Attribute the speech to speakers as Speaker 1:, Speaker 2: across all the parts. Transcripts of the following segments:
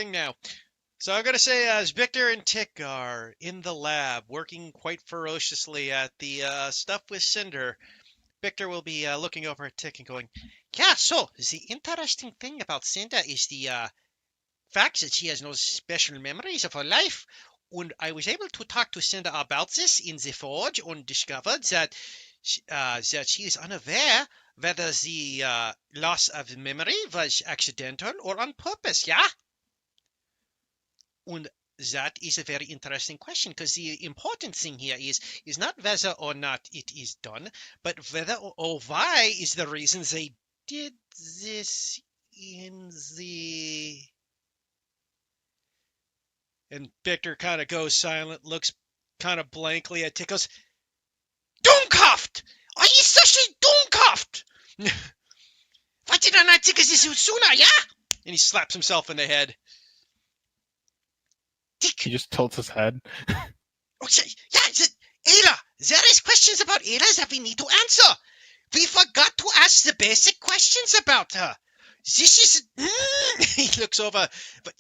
Speaker 1: thing now. So I'm going to say as Victor and Tick are in the lab working quite ferociously at the stuff with Cinder, Victor will be looking over at Tick and going, yeah, so the interesting thing about Cinder is the fact that she has no special memories of her life. And I was able to talk to Cinder about this in the forge and discovered that that she is unaware whether the loss of memory was accidental or on purpose, yeah? And that is a very interesting question because the important thing here is not whether or not it is done, but whether or why is the reason they did this in the. And Victor kind of goes silent, looks kind of blankly at Tickles. Dummkopf! Are you such a Dummkopf? Why did I not think of this sooner, yeah? And he slaps himself in the head. Tick!
Speaker 2: He just tilts his head.
Speaker 1: Oh, yeah, Ayla! There is questions about Ayla that we need to answer. We forgot to ask the basic questions about her. This is. He looks over. But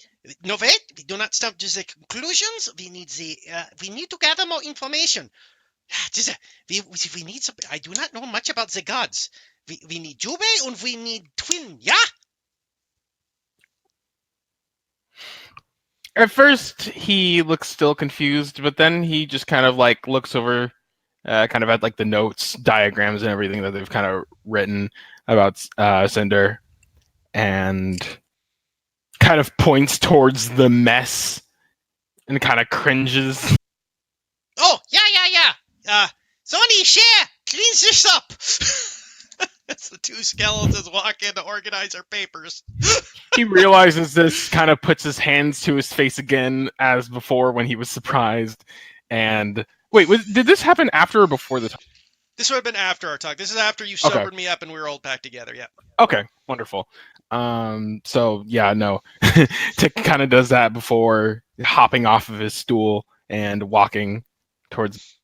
Speaker 1: no, wait. We do not stop to the conclusions. We need to gather more information. We need some. I do not know much about the gods. We need Jube and we need Twin. Yeah.
Speaker 2: At first, he looks still confused, but then he just kind of like looks over, kind of at like the notes, diagrams, and everything that they've kind of written about Cinder, and kind of points towards the mess and kind of cringes.
Speaker 1: Oh, yeah. Somebody share, cleans this up. As the two skeletons walk in to organize their papers.
Speaker 2: He realizes this, kind of puts his hands to his face again as before when he was surprised. And wait, did this happen after or before the talk?
Speaker 1: This would have been after our talk. This is after you sobered me up and we were all back together. Yeah.
Speaker 2: Okay, wonderful. So yeah, no. Tick kind of does that before hopping off of his stool and walking towards.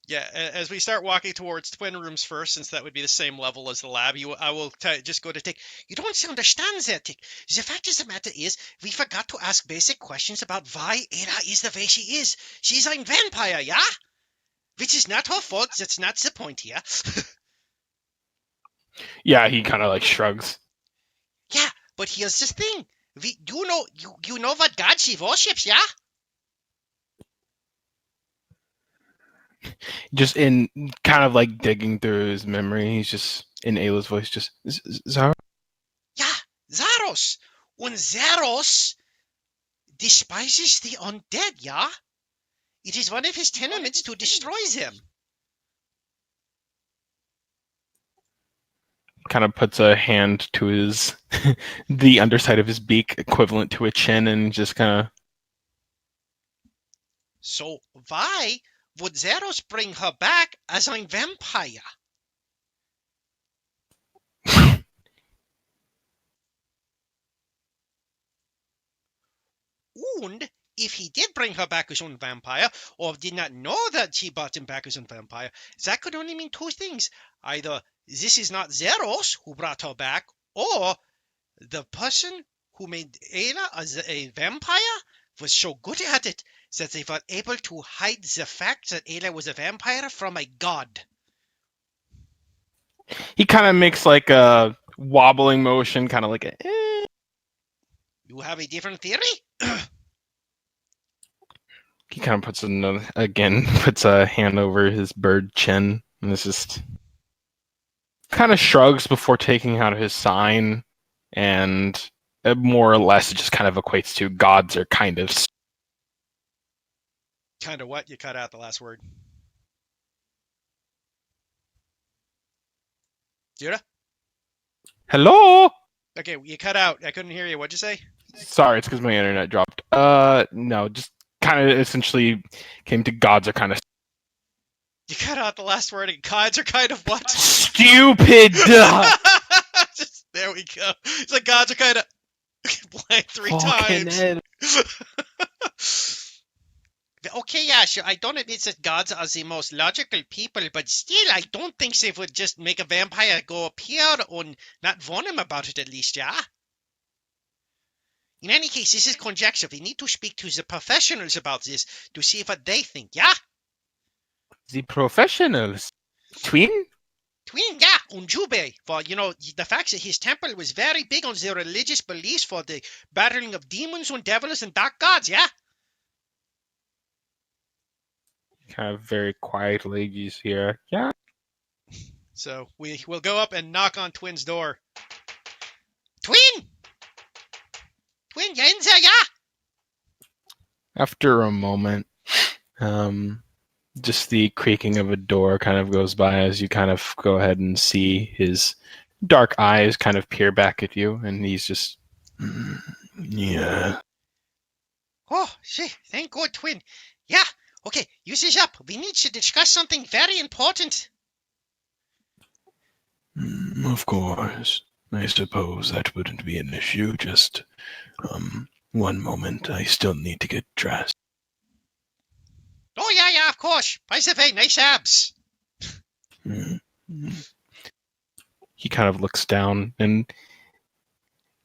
Speaker 1: Yeah, as we start walking towards twin rooms first, since that would be the same level as the lab, I will just go to Tick. You don't understand that, Tick. The fact of the matter is, we forgot to ask basic questions about why Ayla is the way she is. She's a vampire, yeah? Which is not her fault. That's not the point here.
Speaker 2: Yeah, he kind of like shrugs.
Speaker 1: Yeah, but here's the thing. You know what god she worships, yeah?
Speaker 2: Just in kind of like digging through his memory, he's just in Ayla's voice, just Zara.
Speaker 1: Yeah, Zaros. And Zaros despises the undead, yeah? It is one of his tenements to destroy them.
Speaker 2: Kind of puts a hand to his the underside of his beak, equivalent to a chin, and just kind of.
Speaker 1: So why would Zaros bring her back as a vampire? And if he did bring her back as a vampire, or did not know that she brought him back as a vampire, that could only mean two things. Either this is not Zaros who brought her back, or the person who made Ayla as a vampire was so good at it that they were able to hide the fact that Ayla was a vampire from a god.
Speaker 2: He kind of makes like a wobbling motion, kind of like a.
Speaker 1: You have a different theory?
Speaker 2: He kind of puts puts a hand over his bird chin, and this just kind of shrugs before taking out his sign, and more or less it just kind of equates to gods are kind of.
Speaker 1: Kind of what? You cut out the last word. Judah?
Speaker 2: Hello?
Speaker 1: Okay, you cut out. I couldn't hear you. What'd you say?
Speaker 2: Sorry, it's because my internet dropped. No, just kind of essentially came to gods are kind of.
Speaker 1: You cut out the last word, and gods are kind of what?
Speaker 2: Stupid!
Speaker 1: There we go. It's like gods are kind of blank three times. Okay, yeah, sure. I don't admit that gods are the most logical people, but still, I don't think they would just make a vampire go up here and not warn him about it at least, yeah? In any case, this is conjecture. We need to speak to the professionals about this to see what they think, yeah?
Speaker 2: The professionals. Twin?
Speaker 1: Twin, yeah, and Jubei, for, the fact that his temple was very big on their religious beliefs for the battling of demons and devils and dark gods, yeah?
Speaker 2: Kind of very quietly, you just hear, yeah.
Speaker 1: So we will go up and knock on Twin's door. Twin! Twin, you in there, yeah?
Speaker 2: After a moment, just the creaking of a door kind of goes by as you kind of go ahead and see his dark eyes kind of peer back at you, and he's just, yeah.
Speaker 1: Oh, see, thank God, Twin. Yeah, okay, use this up. We need to discuss something very important.
Speaker 3: Of course. I suppose that wouldn't be an issue. Just, one moment. I still need to get dressed.
Speaker 1: Oh, yeah, of course. By the way, nice abs.
Speaker 2: He kind of looks down, and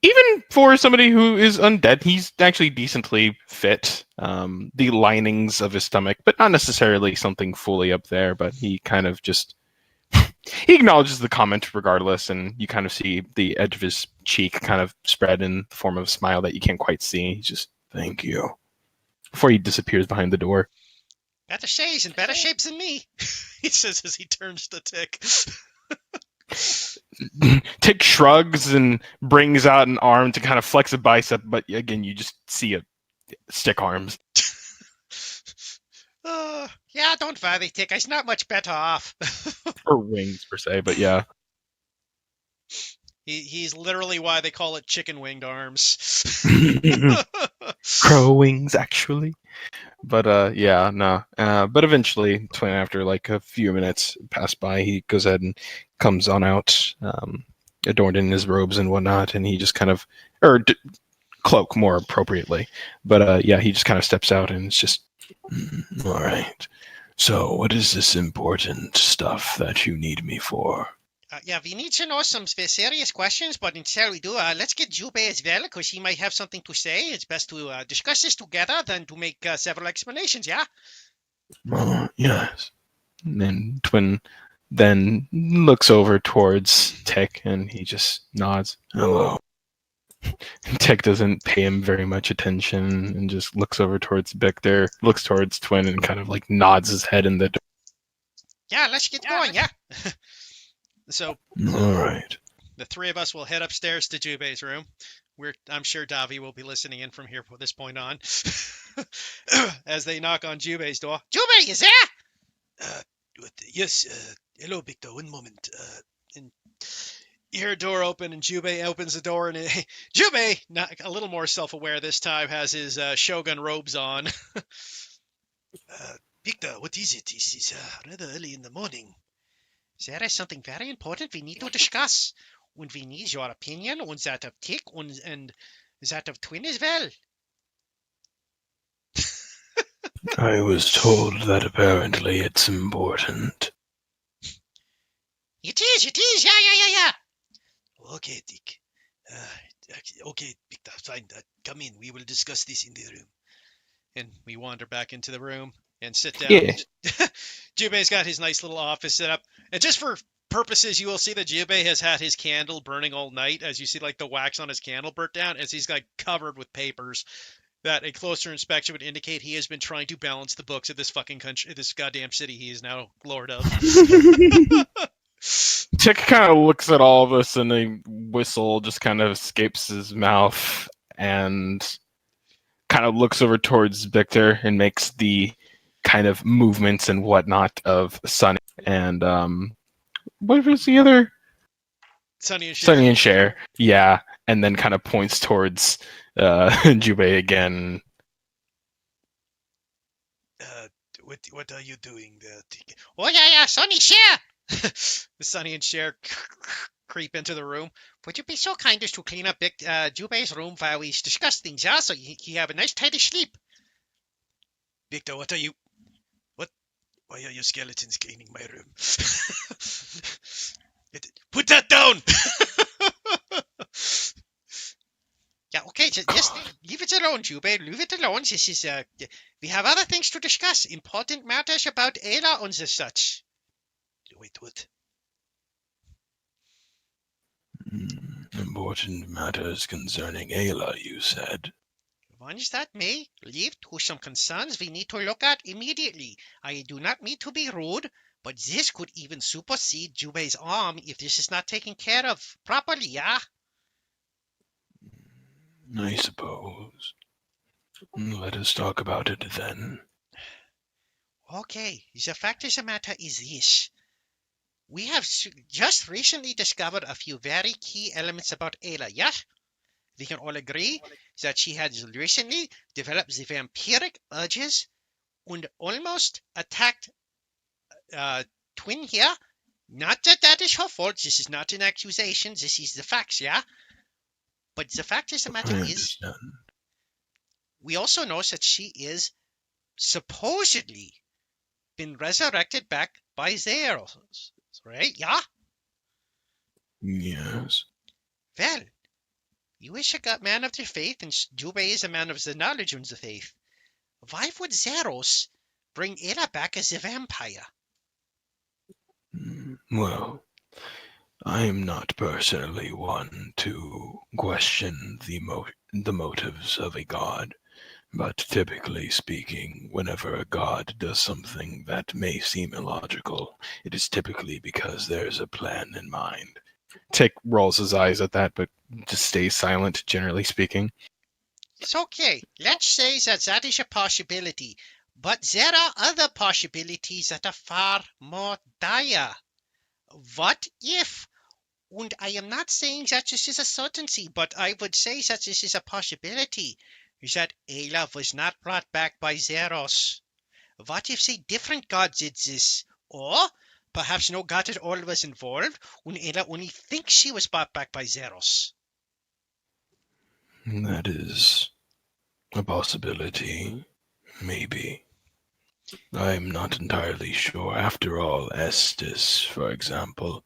Speaker 2: even for somebody who is undead, he's actually decently fit. The linings of his stomach, but not necessarily something fully up there, but he kind of just he acknowledges the comment regardless, and you kind of see the edge of his cheek kind of spread in the form of a smile that you can't quite see. He's just,
Speaker 3: thank you.
Speaker 2: Before he disappears behind the door.
Speaker 1: Better shades and better shapes than me, he says as he turns to Tick.
Speaker 2: Tick shrugs and brings out an arm to kind of flex a bicep, but again, you just see a stick arms.
Speaker 1: Yeah, don't worry, Tick. He's not much better off.
Speaker 2: Or wings, per se, but yeah.
Speaker 1: He's literally why they call it chicken winged arms.
Speaker 2: Crow wings, actually. But yeah, no. But eventually, after like a few minutes pass by, he goes ahead and comes on out, adorned in his robes and whatnot, and he just kind of, cloak more appropriately. But yeah, he just kind of steps out and it's just,
Speaker 3: all right. So, what is this important stuff that you need me for?
Speaker 1: Yeah, we need to know some serious questions, but until we do, let's get Jubei as well, because he might have something to say. It's best to discuss this together than to make several explanations, yeah?
Speaker 3: Yes.
Speaker 2: And then Twin then looks over towards Tick and he just nods.
Speaker 3: Hello.
Speaker 2: Tick doesn't pay him very much attention and just looks over towards Victor, looks towards Twin and kind of like nods his head in the door.
Speaker 1: Yeah, let's get going, yeah? So,
Speaker 3: all right.
Speaker 1: The three of us will head upstairs to Jubei's room. I'm sure Davi will be listening in from here from this point on. As they knock on Jubei's door. Jubei, is there? Yes, hello, Victor, one moment. And you hear a door open, and Jubei opens the door, and Jubei, not a little more self-aware this time, has his Shogun robes on. Victor, what is it? This is rather early in the morning. There is something very important we need to discuss, and we need your opinion on that of Tick and that of Twin as well.
Speaker 3: I was told that apparently it's important.
Speaker 1: It is, yeah. Okay, Tick. Okay, Victor, fine. Come in. We will discuss this in the room. And we wander back into the room and sit down.
Speaker 2: Yeah.
Speaker 1: Jubei's got his nice little office set up. And just for purposes, you will see that Jubei has had his candle burning all night, as you see like the wax on his candle burnt down, as he's like covered with papers that a closer inspection would indicate he has been trying to balance the books of this fucking country, this goddamn city he is now lord of.
Speaker 2: Tick kind of looks at all of us and a whistle just kind of escapes his mouth and kind of looks over towards Victor and makes the kind of movements and whatnot of Sunny and what was the other?
Speaker 1: Sunny and Cher.
Speaker 2: Sunny and Cher, yeah, and then kind of points towards Jubei again.
Speaker 1: What are you doing there? Oh yeah, Sunny Cher. Sunny and Cher creep into the room. Would you be so kind as to clean up Jubei's room while we discuss things, yeah? So he have a nice tidy sleep. Victor, what are you? Why are your skeletons cleaning my room? Put that down! Yeah, okay, just leave it alone, Jubei. Leave it alone. This is, we have other things to discuss. Important matters about Ayla and the such. Wait, what?
Speaker 3: Important matters concerning Ayla, you said.
Speaker 1: Ones that may lead to some concerns we need to look at immediately. I do not mean to be rude, but this could even supersede Jubei's arm if this is not taken care of properly, yeah?
Speaker 3: I suppose. Let us talk about it then.
Speaker 1: Okay, the fact of the matter is this. We have just recently discovered a few very key elements about Ayla, yeah? We can all agree that she has recently developed the vampiric urges and almost attacked Twin here. Not that that is her fault. This is not an accusation. This is the facts, yeah? But the fact is the matter
Speaker 3: I
Speaker 1: is,
Speaker 3: understand.
Speaker 1: we also know that she is supposedly been resurrected back by Zeros, right? Yeah?
Speaker 3: Yes.
Speaker 1: Well, you is a man of the faith, and Jubei is a man of the knowledge of the faith. Why would Zeros bring Ayla back as a vampire?
Speaker 3: Well, I am not personally one to question the motives of a god, but typically speaking, whenever a god does something that may seem illogical, it is typically because there's a plan in mind.
Speaker 2: Tick rolls his eyes at that, but just stays silent, generally speaking.
Speaker 1: It's okay. Let's say that that is a possibility. But there are other possibilities that are far more dire. What if, and I am not saying that this is a certainty, but I would say that this is a possibility, that Ayla was not brought back by Zeros. What if, say, different god did this? Or perhaps no god at all was involved, and Ayla only thinks she was brought back by Zeros.
Speaker 3: That is a possibility, maybe. I'm not entirely sure. After all, Estes, for example,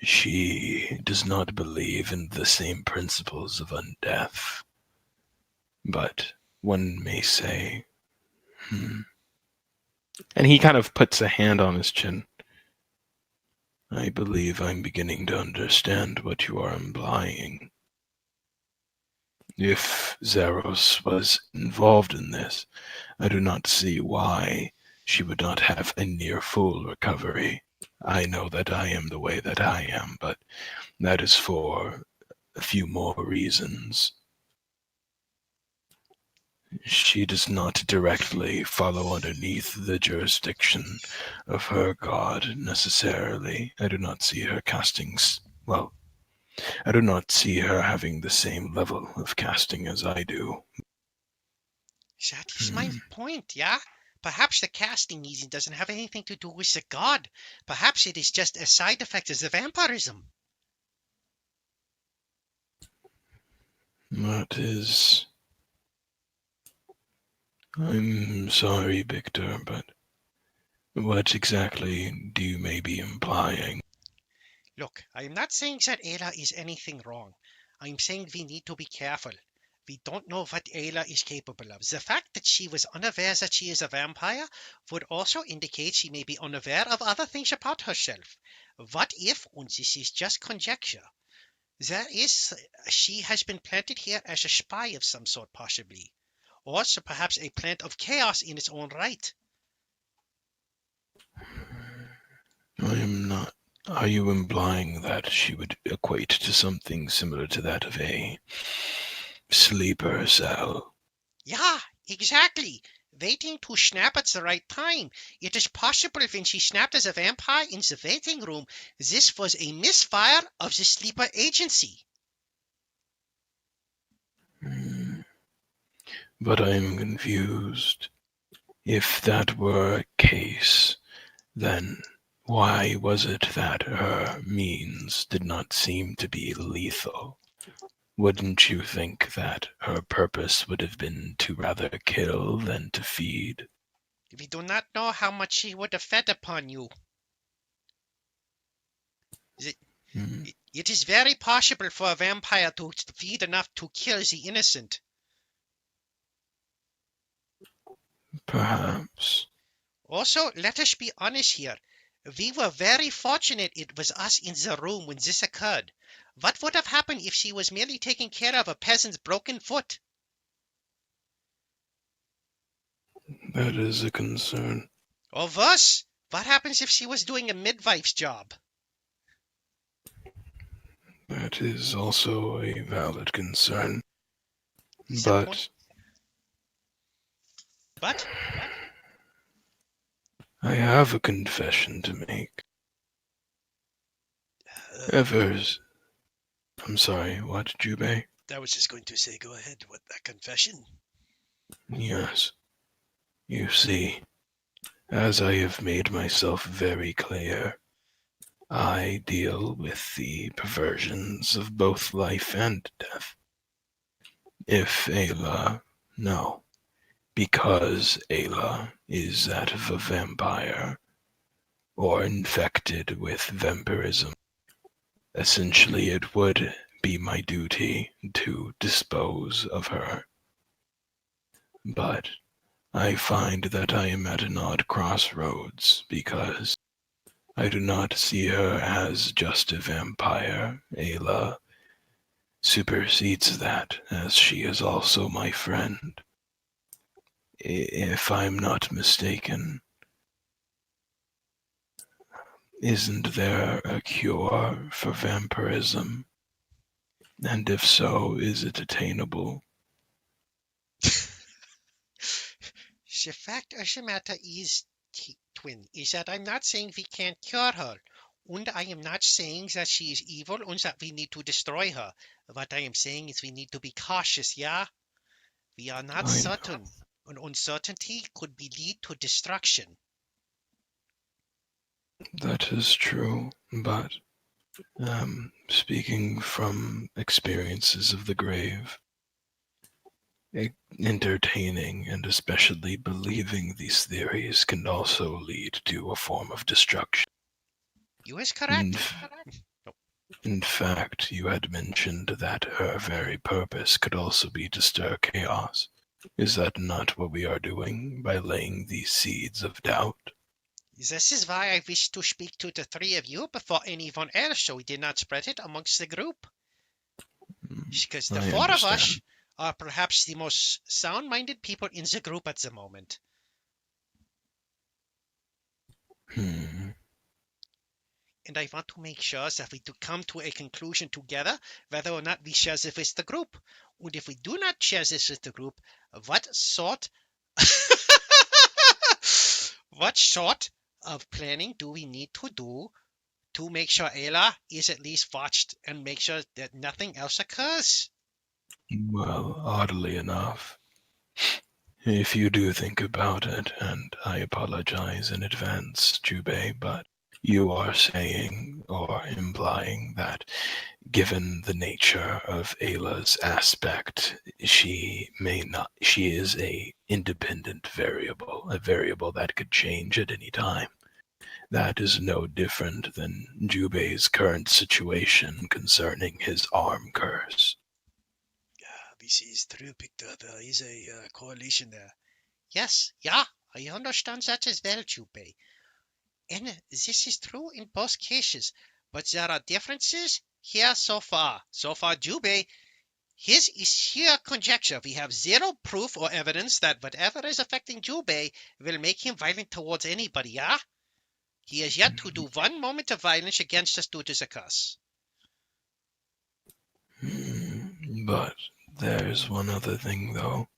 Speaker 3: she does not believe in the same principles of undeath. But one may say,
Speaker 2: And he kind of puts a hand on his chin.
Speaker 3: I believe I'm beginning to understand what you are implying. If Zeros was involved in this, I do not see why she would not have a near full recovery. I know that I am the way that I am, but that is for a few more reasons. She does not directly follow underneath the jurisdiction of her god necessarily. I do not see her casting, well, I do not see her having the same level of casting as I do.
Speaker 1: That is my point, yeah? Perhaps the casting easing doesn't have anything to do with the god. Perhaps it is just a side effect of the vampirism.
Speaker 3: That is... I'm sorry, Victor, but what exactly do you may be implying?
Speaker 1: Look, I am not saying that Ayla is anything wrong. I'm saying we need to be careful. We don't know what Ayla is capable of. The fact that she was unaware that she is a vampire would also indicate she may be unaware of other things about herself. What if, and this is just conjecture, she has been planted here as a spy of some sort, possibly. Also, perhaps a plant of chaos in its own right.
Speaker 3: I am not. Are you implying that she would equate to something similar to that of a sleeper cell?
Speaker 1: Yeah, exactly. Waiting to snap at the right time. It is possible when she snapped as a vampire in the waiting room, this was a misfire of the sleeper agency.
Speaker 3: But I am confused. If that were a case, then why was it that her means did not seem to be lethal? Wouldn't you think that her purpose would have been to rather kill than to feed?
Speaker 1: We do not know how much she would have fed upon you. It is very possible for a vampire to feed enough to kill the innocent.
Speaker 3: Perhaps.
Speaker 1: Also, let us be honest here. We were very fortunate it was us in the room when this occurred. What would have happened if she was merely taking care of a peasant's broken foot?
Speaker 3: That is a concern.
Speaker 1: Or worse, what happens if she was doing a midwife's job?
Speaker 3: That is also a valid concern.
Speaker 1: Is that
Speaker 3: But
Speaker 1: point? But?
Speaker 3: I have a confession to make. Evers. I'm sorry, what, Jubei?
Speaker 1: I was just going to say, go ahead with that confession.
Speaker 3: Yes. You see, as I have made myself very clear, I deal with the perversions of both life and death. If Ayla, no, because Ayla is that of a vampire, or infected with vampirism, essentially it would be my duty to dispose of her. But I find that I am at an odd crossroads because I do not see her as just a vampire. Ayla supersedes that, as she is also my friend. If I'm not mistaken, isn't there a cure for vampirism? And if so, is it attainable?
Speaker 1: The fact of the matter is, Twin, is that I'm not saying we can't cure her. And I am not saying that she is evil and that we need to destroy her. What I am saying is we need to be cautious, yeah? We are not certain. And uncertainty could lead to destruction.
Speaker 3: That is true, but speaking from experiences of the grave, entertaining and especially believing these theories can also lead to a form of destruction.
Speaker 1: You is correct.
Speaker 3: In fact, you had mentioned that her very purpose could also be to stir chaos. Is that not what we are doing by laying these seeds of doubt?
Speaker 1: This is why I wish to speak to the three of you before anyone else, so we did not spread it amongst the group. Because the four of us are perhaps the most sound-minded people in the group at the moment. And I want to make sure that we do come to a conclusion together, whether or not we share this with the group. And if we do not share this with the group, what sort of planning do we need to do to make sure Ayla is at least watched and make sure that nothing else occurs?
Speaker 3: Well, oddly enough, if you do think about it, and I apologize in advance, Jubei, but you are saying or implying that given the nature of Ayla's aspect, she is a independent variable, a variable that could change at any time. That is no different than Jubei's current situation concerning his arm curse.
Speaker 1: This is true, Victor. There is a correlation there. Yes, yeah, I understand that as well, Jubei. And this is true in both cases, but there are differences here so far. So far, Jubei, his is sheer conjecture. We have zero proof or evidence that whatever is affecting Jubei will make him violent towards anybody, yeah? He has yet to do one moment of violence against us due to the curse.
Speaker 3: But there's one other thing, though.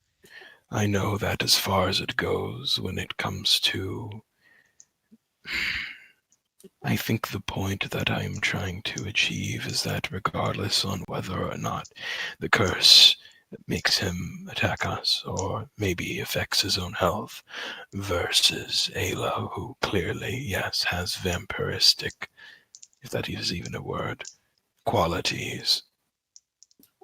Speaker 3: I know that as far as it goes when it comes to... I think the point that I am trying to achieve is that regardless on whether or not the curse makes him attack us or maybe affects his own health versus Ayla, who clearly, yes, has vampiristic, if that is even a word, qualities.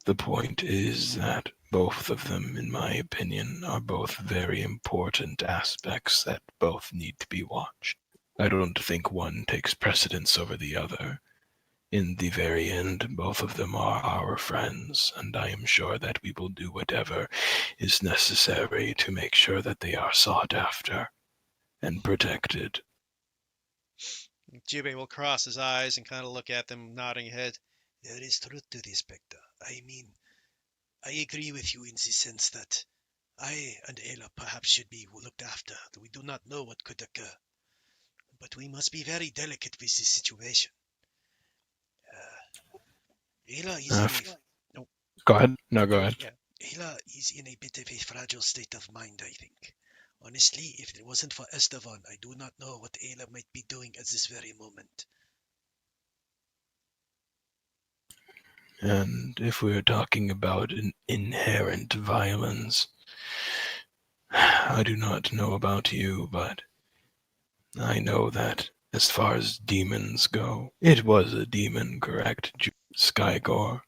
Speaker 3: The point is that both of them, in my opinion, are both very important aspects that both need to be watched. I don't think one takes precedence over the other. in the very end, both of them are our friends, and I am sure that we will do whatever is necessary to make sure that they are sought after and protected.
Speaker 1: Jubei will cross his eyes and kind of look at them, nodding head. There is truth to this, Victor. I mean, I agree with you in the sense that I and Ayla perhaps should be looked after. We do not know what could occur. But we must be very delicate with this situation. Ayla is
Speaker 2: Go ahead. No, go ahead.
Speaker 1: yeah, Ayla is in a bit of a fragile state of mind, I think. Honestly, if it wasn't for Estevan, I do not know what Ayla might be doing at this very moment.
Speaker 3: And if we're talking about an inherent violence, I do not know about you, but I know that as far as demons go, it was a demon, correct, Skygore?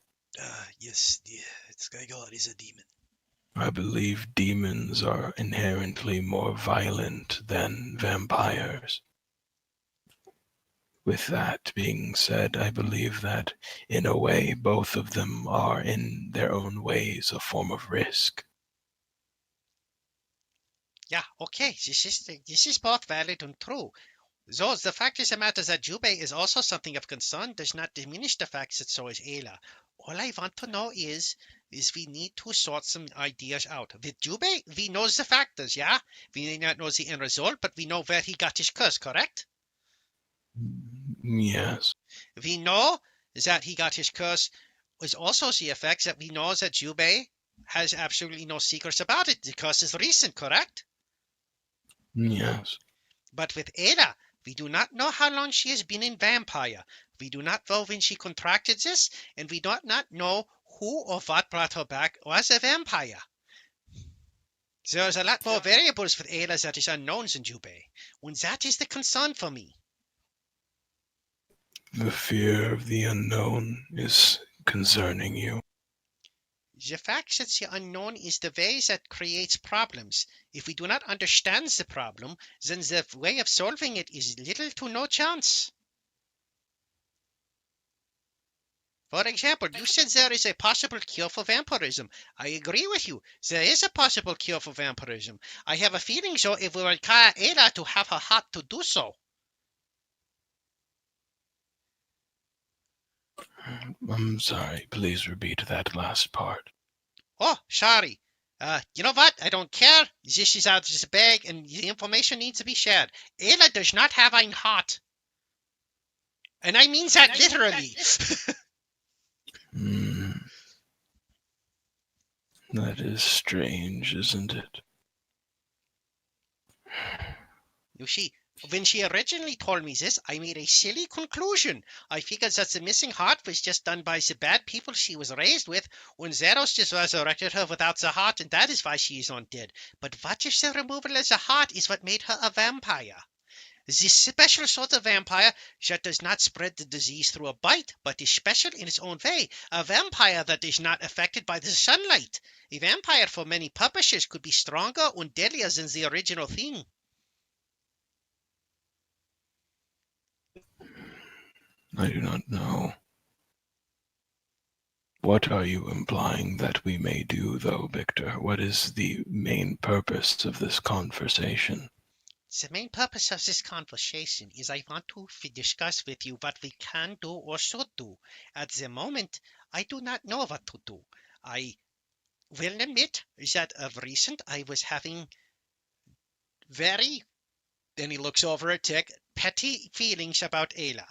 Speaker 1: Yes, the Skygod is a demon.
Speaker 3: I believe demons are inherently more violent than vampires. With that being said, I believe that, in a way, both of them are, in their own ways, a form of risk.
Speaker 1: Yeah, okay, this is both valid and true. Though the fact is the matter that Jubei is also something of concern does not diminish the fact that so is Ayla. All I want to know is we need to sort some ideas out. With Jubei, we know the factors, yeah? We may not know the end result, but we know where he got his curse, correct?
Speaker 3: Yes.
Speaker 1: We know that he got his curse is also the effects that we know that Jubei has absolutely no secrets about it. The curse is recent, correct?
Speaker 3: Yes.
Speaker 1: But with Ayla, we do not know how long she has been in vampire. We do not know when she contracted this, and we do not know who or what brought her back as a vampire. There's a lot more variables with Ayla that is unknown than Jubei, and that is the concern for me.
Speaker 3: The fear of the unknown is concerning you.
Speaker 1: The fact that the unknown is the way that creates problems. If we do not understand the problem, then the way of solving it is little to no chance. For example, you said there is a possible cure for vampirism. I agree with you. There is a possible cure for vampirism. I have a feeling, though, it will require Ayla to have her heart to do so.
Speaker 3: I'm sorry, please repeat that last part.
Speaker 1: Oh, sorry. You know what? I don't care. This is out of the bag, and the information needs to be shared. Ayla does not have a heart. And I mean that literally.
Speaker 3: That is strange, isn't it?
Speaker 1: You see, when she originally told me this, I made a silly conclusion. I figured that the missing heart was just done by the bad people she was raised with, and Zeros just resurrected her without the heart, and that is why she is undead. But what if the removal of the heart is what made her a vampire? This special sort of vampire that does not spread the disease through a bite, but is special in its own way. A vampire that is not affected by the sunlight. A vampire for many purposes could be stronger and deadlier than the original thing.
Speaker 3: I do not know. What are you implying that we may do, though, Victor? What is the main purpose of this conversation?
Speaker 1: The main purpose of this conversation is I want to discuss with you what we can do or should do. At the moment, I do not know what to do. I will admit that of recent I was having very, then he looks over at Tick, petty feelings about Ayla.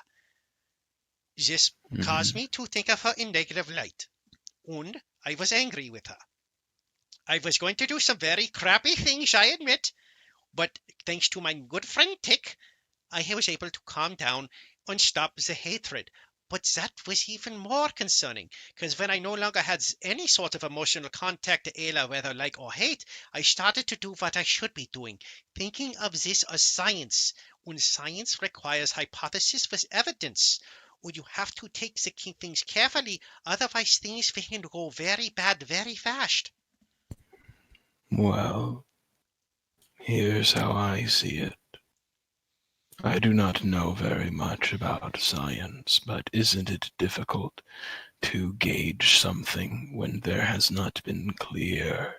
Speaker 1: This caused me to think of her in negative light, and I was angry with her. I was going to do some very crappy things, I admit, but thanks to my good friend Tick, I was able to calm down and stop the hatred. But that was even more concerning, because when I no longer had any sort of emotional contact to Ayla, whether like or hate, I started to do what I should be doing, thinking of this as science. When science requires hypothesis with evidence, or you have to take the things carefully, otherwise things can go very bad very fast.
Speaker 3: Well, here's how I see it. I do not know very much about science, but isn't it difficult to gauge something when there has not been clear,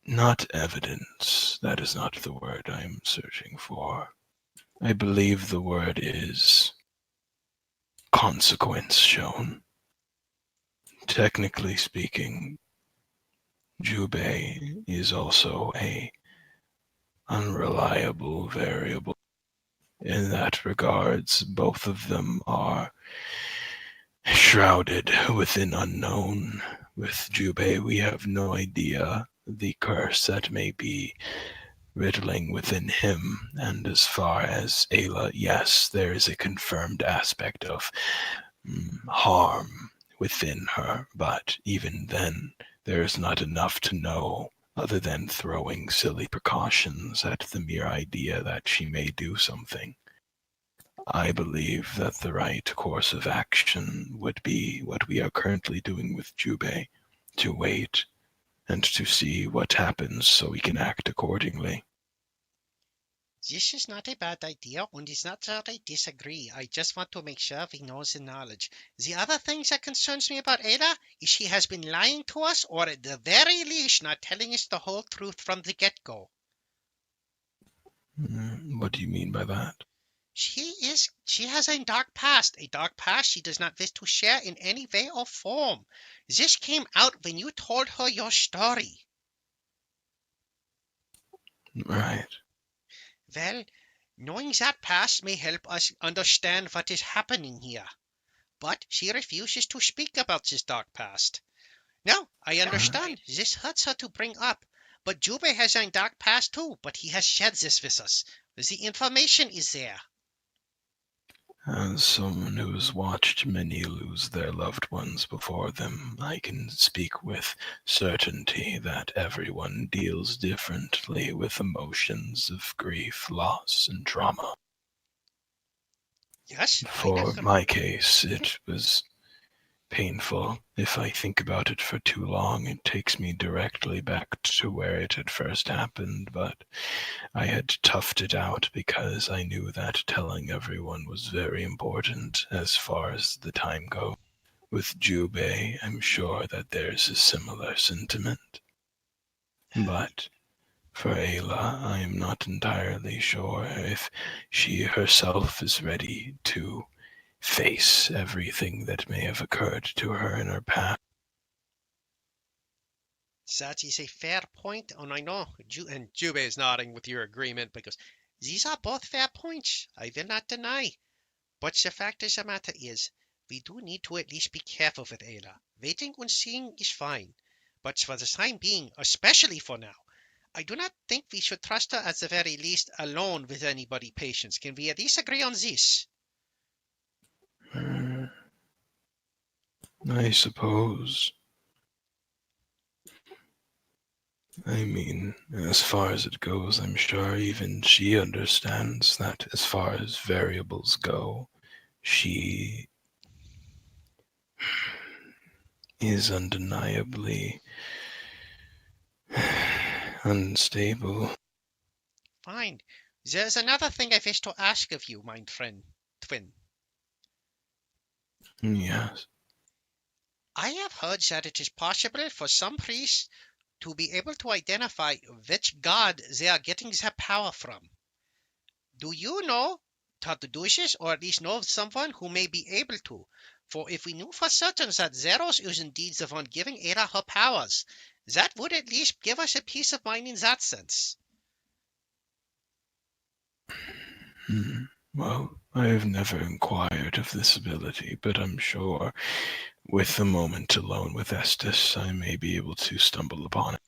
Speaker 3: not evidence? That is not the word I am searching for. I believe the word is consequence shown. Technically speaking, Jubei is also a unreliable variable. In that regards, both of them are shrouded within unknown. With Jubei, we have no idea the curse that may be riddling within him. And as far as Ayla, yes, there is a confirmed aspect of harm within her, but even then, there is not enough to know other than throwing silly precautions at the mere idea that she may do something. I believe that the right course of action would be what we are currently doing with Jubei, to wait and to see what happens so we can act accordingly.
Speaker 1: This is not a bad idea, and it's not that I disagree. I just want to make sure we know the knowledge. The other thing that concerns me about Ada is she has been lying to us, or at the very least not telling us the whole truth from the get-go.
Speaker 3: What do you mean by that?
Speaker 1: She has a dark past she does not wish to share in any way or form. This came out when you told her your story.
Speaker 3: Right.
Speaker 1: Well, knowing that past may help us understand what is happening here. But she refuses to speak about this dark past. Now, I understand this hurts her to bring up, but Jubei has a dark past too, but he has shared this with us. The information is there.
Speaker 3: As someone who has watched many lose their loved ones before them, I can speak with certainty that everyone deals differently with emotions of grief, loss, and trauma.
Speaker 1: Yes,
Speaker 3: For my case, it was painful. If I think about it for too long, it takes me directly back to where it had first happened, but I had toughed it out because I knew that telling everyone was very important as far as the time goes. With Jubei, I'm sure that there's a similar sentiment. But for Ayla, I am not entirely sure if she herself is ready to face everything that may have occurred to her in her past.
Speaker 1: That is a fair point, and I know, and Jubei is nodding with your agreement because these are both fair points, I will not deny. But the fact of the matter is, we do need to at least be careful with Ayla. Waiting and seeing is fine, but for the time being, especially for now, I do not think we should trust her at the very least alone with anybody patients. Can we at least agree on this?
Speaker 3: I suppose. I mean, as far as it goes, I'm sure even she understands that as far as variables go, she is undeniably unstable.
Speaker 1: Fine. There's another thing I wish to ask of you, my friend, twin.
Speaker 3: Yes.
Speaker 1: I have heard that it is possible for some priests to be able to identify which god they are getting their power from. Do you know how to do this, or at least know of someone who may be able to? For if we knew for certain that Zeros is indeed the one giving Ada her powers, that would at least give us a peace of mind in that sense.
Speaker 3: Well, I have never inquired of this ability, but I'm sure with a moment alone with Estes, I may be able to stumble upon it.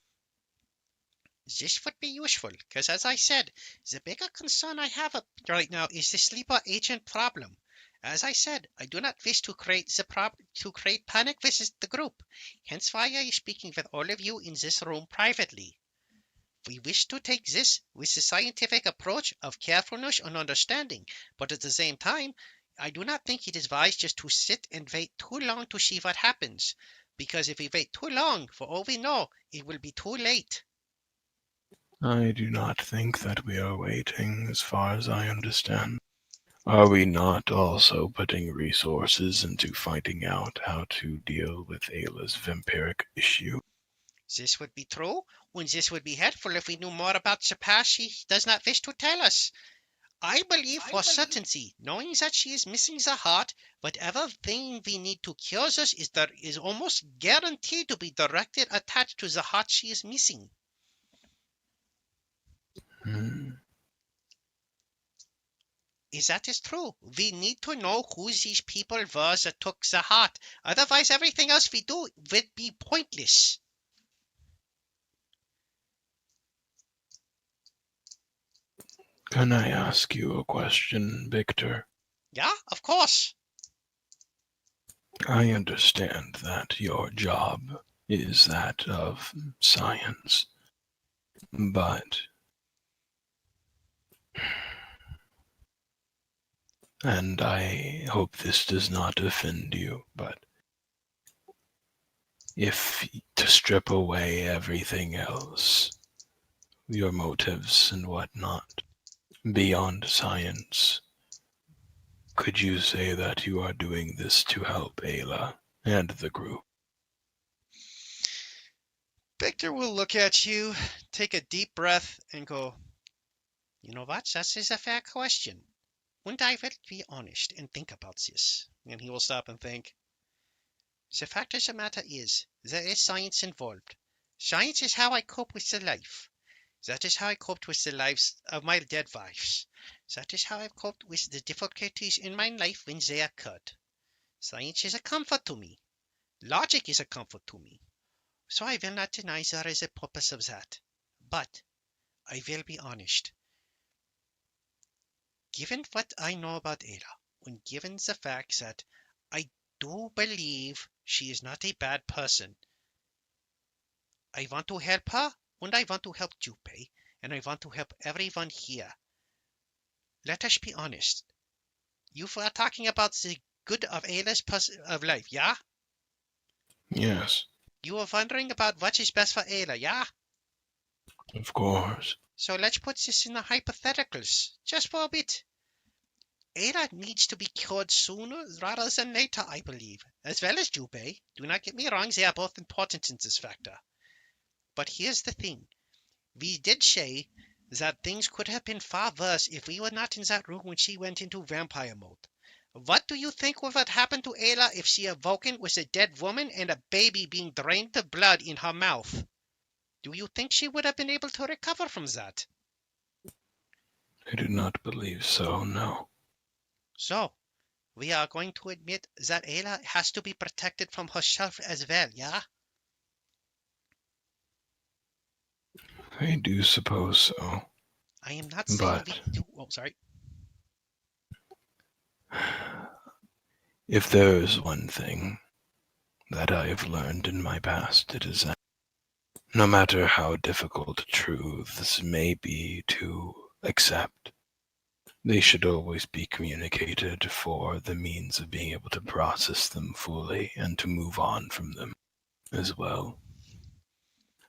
Speaker 1: This would be useful, because as I said, the bigger concern I have right now is the sleeper agent problem. As I said, I do not wish to create panic with the group. Hence why I am speaking with all of you in this room privately. We wish to take this with the scientific approach of carefulness and understanding, but at the same time, I do not think it is wise just to sit and wait too long to see what happens, because if we wait too long, for all we know, it will be too late.
Speaker 3: I do not think that we are waiting, as far as I understand. Are we not also putting resources into finding out how to deal with Ayla's vampiric issue?
Speaker 1: This would be true, and this would be helpful if we knew more about the past she does not wish to tell us. I believe for certainty, knowing that she is missing the heart, whatever thing we need to cure this is almost guaranteed to be directly attached to the heart she is missing.
Speaker 3: Hmm.
Speaker 1: Is that is true? We need to know who these people were that took the heart. Otherwise, everything else we do would be pointless.
Speaker 3: Can I ask you a question, Victor?
Speaker 1: Yeah, of course.
Speaker 3: I understand that your job is that of science, but... And I hope this does not offend you, but if to strip away everything else, your motives and whatnot, beyond science, could you say that you are doing this to help Ayla and the group?
Speaker 1: Victor will look at you, take a deep breath, and go, "You know what? That is a fair question. And I will be honest and think about this." And he will stop and think. The fact of the matter is, there is science involved. Science is how I cope with the life. That is how I coped with the lives of my dead wives. That is how I've coped with the difficulties in my life when they occurred. Science is a comfort to me. Logic is a comfort to me. So I will not deny there is a purpose of that. But I will be honest. Given what I know about Ada, and given the fact that I do believe she is not a bad person, I want to help her, and I want to help Junpei, and I want to help everyone here. Let us be honest. You are talking about the good of Ayla's of life, yeah?
Speaker 3: Yes,
Speaker 1: You are wondering about what is best for Ayla, yeah?
Speaker 3: of course.
Speaker 1: So let's put this in the hypotheticals, just for a bit. Ayla needs to be cured sooner rather than later, I believe, as well as Junpei. Do not get me wrong, they are both important in this factor. But here's the thing. We did say that things could have been far worse if we were not in that room when she went into vampire mode. What do you think would have happened to Ayla if she awoken with a dead woman and a baby being drained of blood in her mouth? Do you think she would have been able to recover from that?
Speaker 3: I do not believe so, no.
Speaker 1: So, we are going to admit that Ayla has to be protected from herself as well, yeah?
Speaker 3: I do suppose so.
Speaker 1: I am not saying
Speaker 3: But
Speaker 1: we do. Oh, sorry.
Speaker 3: if there is one thing that I have learned in my past, it is that no matter how difficult truths may be to accept, they should always be communicated for the means of being able to process them fully and to move on from them as well.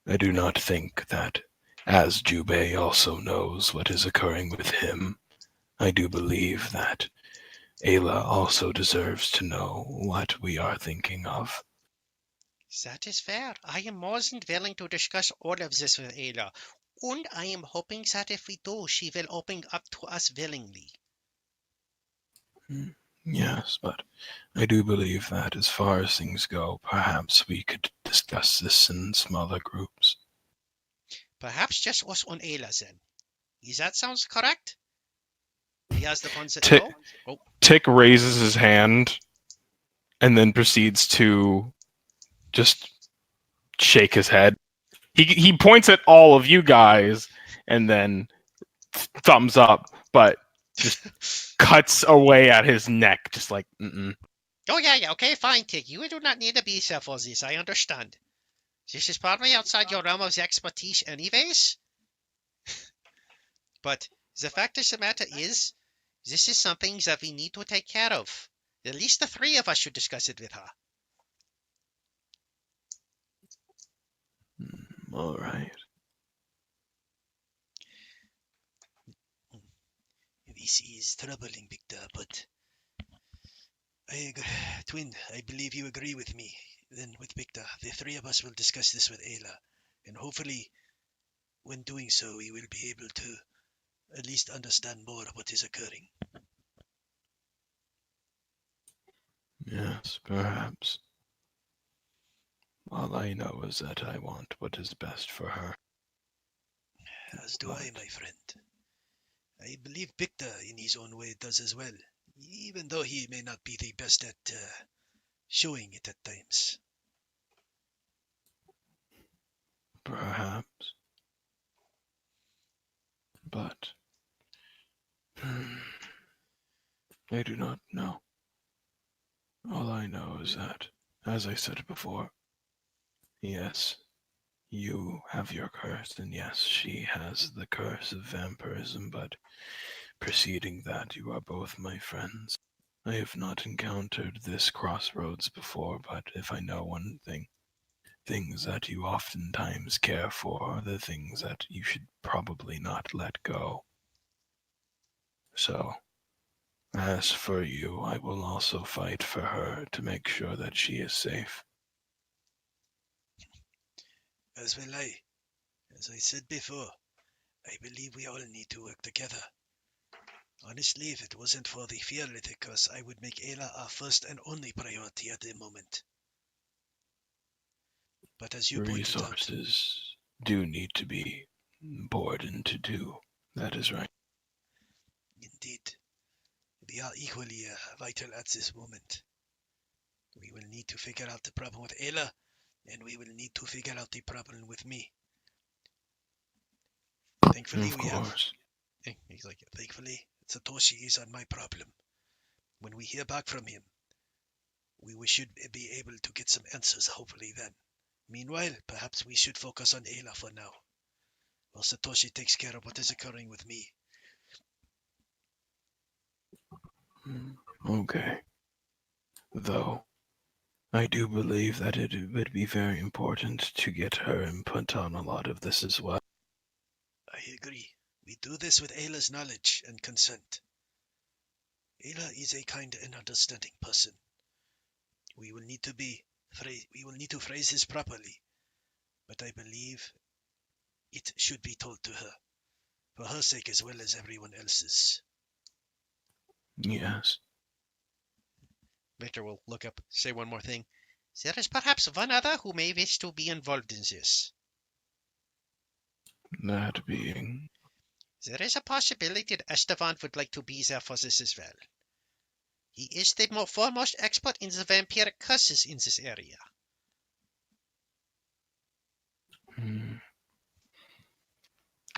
Speaker 3: I do not think that, as Jubei also knows what is occurring with him, I do believe that Ayla also deserves to know what we are thinking of.
Speaker 1: That is fair. I am more than willing to discuss all of this with Ayla, and I am hoping that if we do, she will open up to us willingly.
Speaker 3: Yes, but I do believe that as far as things go, perhaps we could discuss this in smaller groups.
Speaker 1: Perhaps just us on Ayla then. Is that sounds correct? We ask the ones that
Speaker 2: Tick,
Speaker 1: know. Oh,
Speaker 2: Tick raises his hand and then proceeds to just shake his head. He points at all of you guys and then thumbs up, but just cuts away at his neck, just like, mm-mm.
Speaker 1: oh yeah, okay, fine, Tick. You do not need to be here for this. I understand. This is probably outside your realm of expertise, anyways. But the fact of the matter is, this is something that we need to take care of. At least the three of us should discuss it with her.
Speaker 3: All right.
Speaker 1: this is troubling, Victor, but Twin, I believe you agree with me. Then with Victor, the three of us will discuss this with Ayla, and hopefully, when doing so, we will be able to at least understand more of what is occurring.
Speaker 3: Yes, perhaps. All I know is that I want what is best for her.
Speaker 1: As do I, my friend. I believe Victor, in his own way, does as well, even though he may not be the best at showing it at times.
Speaker 3: Perhaps. But I do not know. All I know is that, as I said before, yes, you have your curse, and yes, she has the curse of vampirism, but preceding that, you are both my friends. I have not encountered this crossroads before, but if I know one thing, things that you oftentimes care for are the things that you should probably not let go. So, as for you, I will also fight for her to make sure that she is safe.
Speaker 1: As will I. As I said before, I believe we all need to work together. Honestly, if it wasn't for the Fearlithic curse, I would make Ayla our first and only priority at the moment. But as you pointed out,
Speaker 3: Resources do need to be poured into do. That is right.
Speaker 1: indeed, they are equally vital at this moment. We will need to figure out the problem with Ayla, and we will need to figure out the problem with me. Thankfully,
Speaker 3: Of course.
Speaker 1: He's like, thankfully, Satoshi is on my problem. When we hear back from him, we should be able to get some answers, hopefully then. Meanwhile, perhaps we should focus on Ayla for now, while Satoshi takes care of what is occurring with me.
Speaker 3: Okay. Though, I do believe that it would be very important to get her input on a lot of this as well.
Speaker 1: I agree. We do this with Ayla's knowledge and consent. Ayla is a kind and understanding person. We will need to phrase this properly, but I believe it should be told to her, for her sake as well as everyone else's.
Speaker 3: Yes.
Speaker 1: Victor will look up, say one more thing. There is perhaps one other who may wish to be involved in this.
Speaker 3: That being...
Speaker 1: There is a possibility that Esteban would like to be there for this as well. He is the foremost expert in the vampiric curses in this area.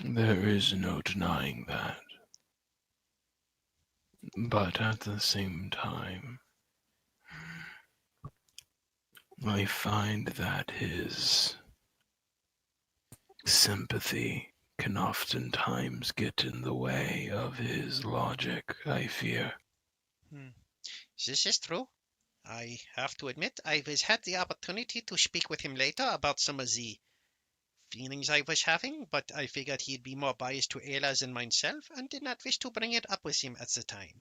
Speaker 3: There is no denying that. But at the same time, I find that his sympathy can oftentimes get in the way of his logic, I fear.
Speaker 1: This is true. I have to admit, I had the opportunity to speak with him later about some of the feelings I was having, but I figured he'd be more biased to Ayla than myself and did not wish to bring it up with him at the time.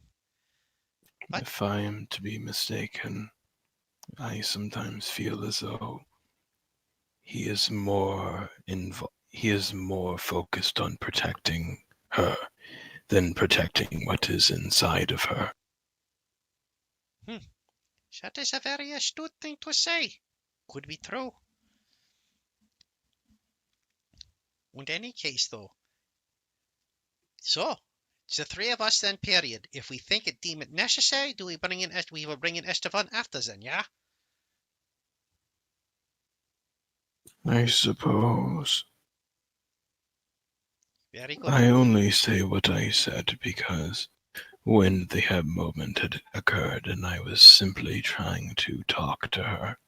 Speaker 1: But
Speaker 3: if I am to be mistaken, I sometimes feel as though he is more focused on protecting her than protecting what is inside of her.
Speaker 1: That is a very astute thing to say. Could be true. In any case, though. So, it's the three of us then, period. If we think it deem it necessary, we will bring in Esteban after then, yeah?
Speaker 3: I suppose.
Speaker 1: Very good.
Speaker 3: I only say what I said because when the moment had occurred and I was simply trying to talk to her,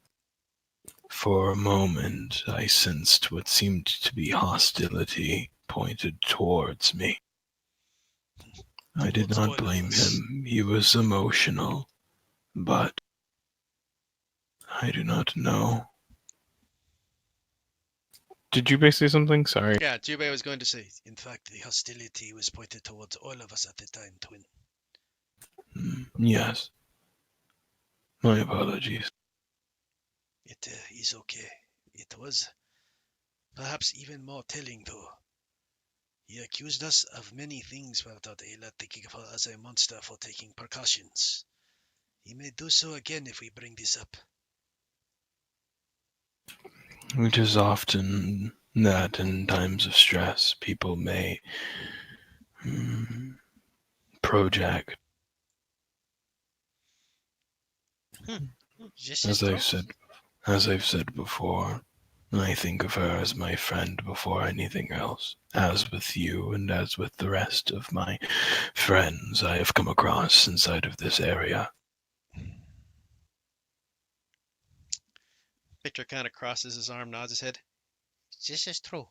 Speaker 3: for a moment I sensed what seemed to be hostility pointed towards me. I did not blame him. He was emotional, but I do not know.
Speaker 2: Did you say something? Sorry.
Speaker 1: Yeah, Jubei was going to say, in fact, the hostility was pointed towards all of us at the time, twin.
Speaker 3: Yes. My apologies.
Speaker 1: It is okay. It was perhaps even more telling, though. He accused us of many things without Ayla thinking of her as a monster for taking precautions. He may do so again if we bring this up.
Speaker 3: It is often that in times of stress, people may project.
Speaker 1: This is
Speaker 3: As
Speaker 1: true.
Speaker 3: I've said before, I think of her as my friend before anything else. As with you and as with the rest of my friends I have come across inside of this area.
Speaker 1: Victor kind of crosses his arm, nods his head. This is true.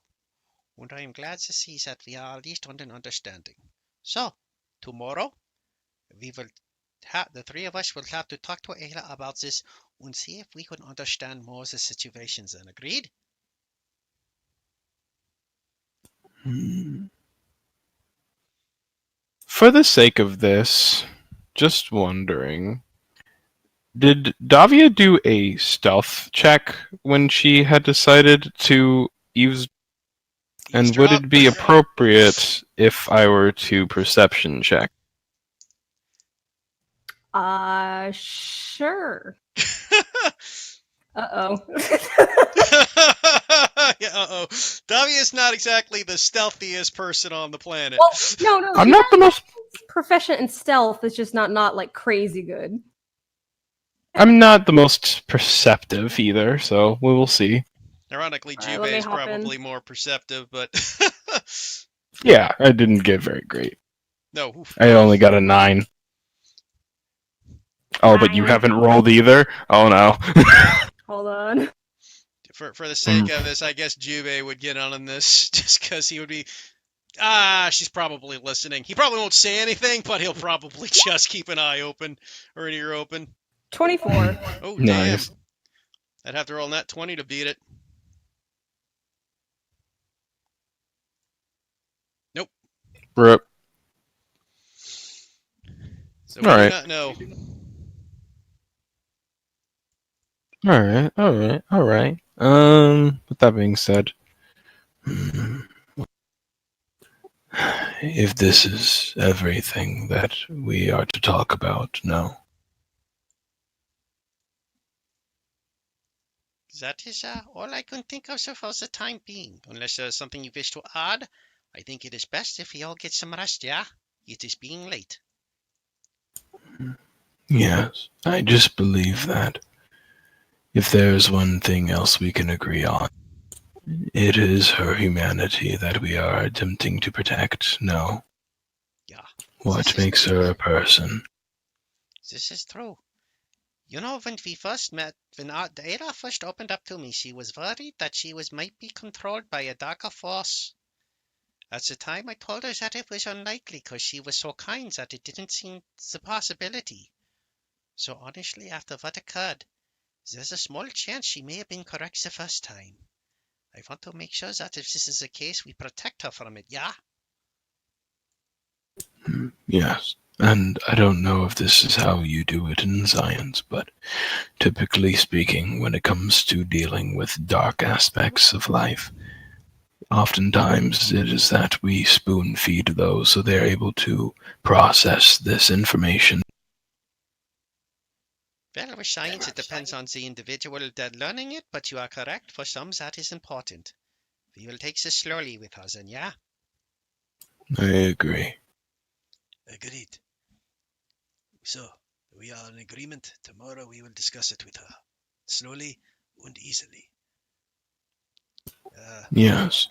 Speaker 1: And I am glad to see that we are at least on an understanding. So, tomorrow, we will the three of us will have to talk to Ayla about this and see if we can understand more of the situations. And agreed?
Speaker 2: For the sake of this, just wondering, did Davia do a stealth check when she had decided to use? And would
Speaker 1: Eavesdrop?
Speaker 2: it be appropriate if I were to perception check?
Speaker 4: Sure. Uh-oh.
Speaker 1: Yeah, uh-oh. Davia is not exactly the stealthiest person on the planet.
Speaker 4: Well, no.
Speaker 2: I'm
Speaker 4: she
Speaker 2: not the most.
Speaker 4: proficient in stealth. It's just not like crazy good.
Speaker 2: I'm not the most perceptive either, so we will see.
Speaker 1: Ironically,
Speaker 4: All right, let
Speaker 1: Jubei
Speaker 4: me
Speaker 1: is
Speaker 4: hop in.
Speaker 1: probably more perceptive, but
Speaker 2: Yeah, I didn't get very great.
Speaker 1: no. Oof.
Speaker 2: I only got a 9. Oh, but you
Speaker 4: 9.
Speaker 2: haven't rolled either? Oh no.
Speaker 4: Hold on.
Speaker 1: For the sake of this, I guess Jubei would get on this just because he would be. She's probably listening. He probably won't say anything, but he'll probably just keep an eye open or an ear open.
Speaker 4: 24.
Speaker 1: Oh,
Speaker 2: Nice.
Speaker 1: damn. I'd have to roll that 20 to beat it. Nope.
Speaker 2: Rip.
Speaker 1: So we
Speaker 2: All
Speaker 1: do
Speaker 2: right.
Speaker 1: not know.
Speaker 2: All right. With that being said,
Speaker 3: If this is everything that we are to talk about, no.
Speaker 1: That is all I can think of so for the time being. Unless there's something you wish to add, I think it is best if we all get some rest, yeah? It is being late.
Speaker 3: Yes, I just believe that if there's one thing else we can agree on, it is her humanity that we are attempting to protect, no?
Speaker 1: Yeah.
Speaker 3: What makes her a person?
Speaker 1: This is true. You know, when we first met, when Ada first opened up to me, she was worried that she might be controlled by a darker force. At the time, I told her that it was unlikely because she was so kind that it didn't seem the possibility. So honestly, after what occurred, there's a small chance she may have been correct the first time. I want to make sure that if this is the case, we protect her from it, yeah?
Speaker 3: Yes, and I don't know if this is how you do it in science, but typically speaking, when it comes to dealing with dark aspects of life, oftentimes it is that we spoon feed those so they're able to process this information.
Speaker 1: Well, with science, it depends on the individual that learning it, but you are correct. For some, that is important. We will take this slowly with her, then, yeah?
Speaker 3: I agree.
Speaker 1: Agreed. So, we are in agreement. Tomorrow we will discuss it with her. Slowly and easily.
Speaker 3: Yes.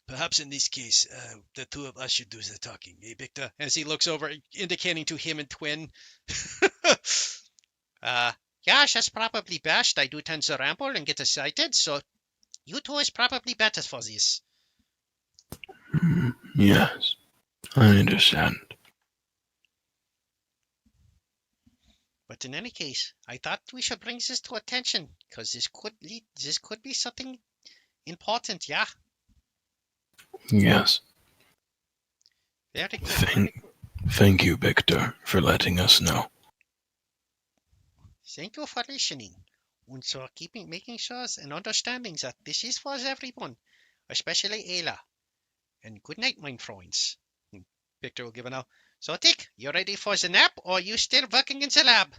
Speaker 1: Perhaps in this case, the two of us should do the talking, eh, Victor? As he looks over, indicating to him and Twin. Yes, that's probably best. I do tend to ramble and get excited, so you two is probably better for this.
Speaker 3: Yes, I understand.
Speaker 1: But in any case, I thought we should bring this to attention, because this could be something important, yeah?
Speaker 3: Yes.
Speaker 1: Very good.
Speaker 3: Thank you, Victor, for letting us know.
Speaker 1: Thank you for listening. And so making sure and understanding that this is for everyone, especially Ayla. And good night, my friends. And Victor will give a now. So, Tick, you ready for the nap, or are you still working in the lab?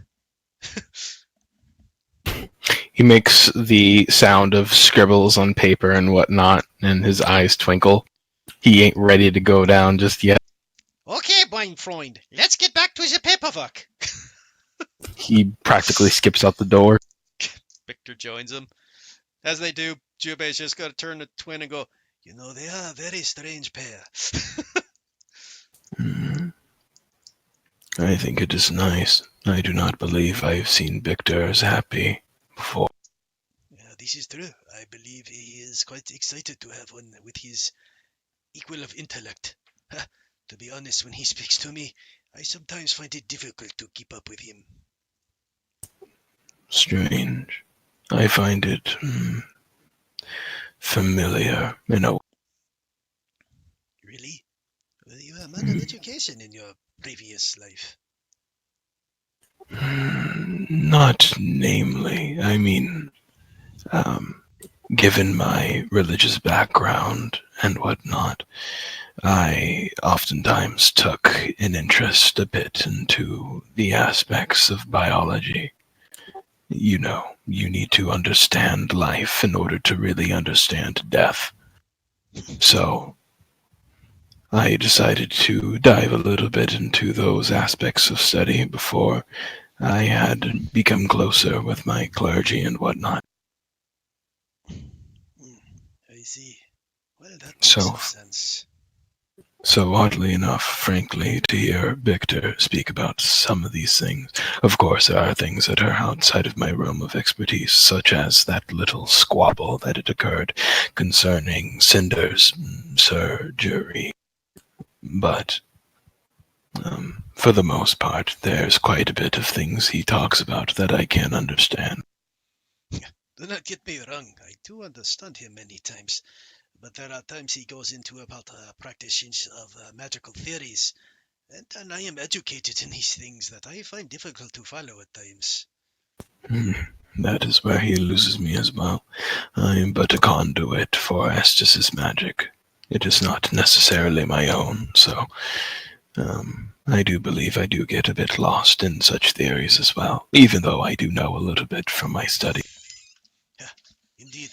Speaker 2: He makes the sound of scribbles on paper and whatnot, and his eyes twinkle. He ain't ready to go down just yet.
Speaker 1: Okay, mein Freund, let's get back to the paperwork.
Speaker 2: He practically skips out the door.
Speaker 1: Victor joins him. As they do, Jubei's just got to turn to Twin and go, you know, they are a very strange pair.
Speaker 3: Hmm. I think it is nice. I do not believe I have seen Victor as happy before.
Speaker 1: Yeah, this is true. I believe he is quite excited to have one with his equal of intellect. To be honest, when he speaks to me, I sometimes find it difficult to keep up with him.
Speaker 3: Strange. I find it familiar in a
Speaker 1: Really? Well, you were a man of education in your previous life.
Speaker 3: not namely. I mean, given my religious background and whatnot, I oftentimes took an interest a bit into the aspects of biology. You know, you need to understand life in order to really understand death. So, I decided to dive a little bit into those aspects of study before I had become closer with my clergy and whatnot.
Speaker 1: I see. Well, that makes
Speaker 3: So,
Speaker 1: some sense.
Speaker 3: So oddly enough, frankly, to hear Victor speak about some of these things, of course there are things that are outside of my realm of expertise, such as that little squabble that had occurred concerning Cinder's surgery. But for the most part, there's quite a bit of things he talks about that I can understand.
Speaker 1: Do not get me wrong. I do understand him many times. But there are times he goes into about practices of magical theories, and I am educated in these things that I find difficult to follow at times.
Speaker 3: That is where he loses me as well. I am but a conduit for Estes' magic. It is not necessarily my own, so I do believe I do get a bit lost in such theories as well, even though I do know a little bit from my study.
Speaker 1: Yeah, indeed.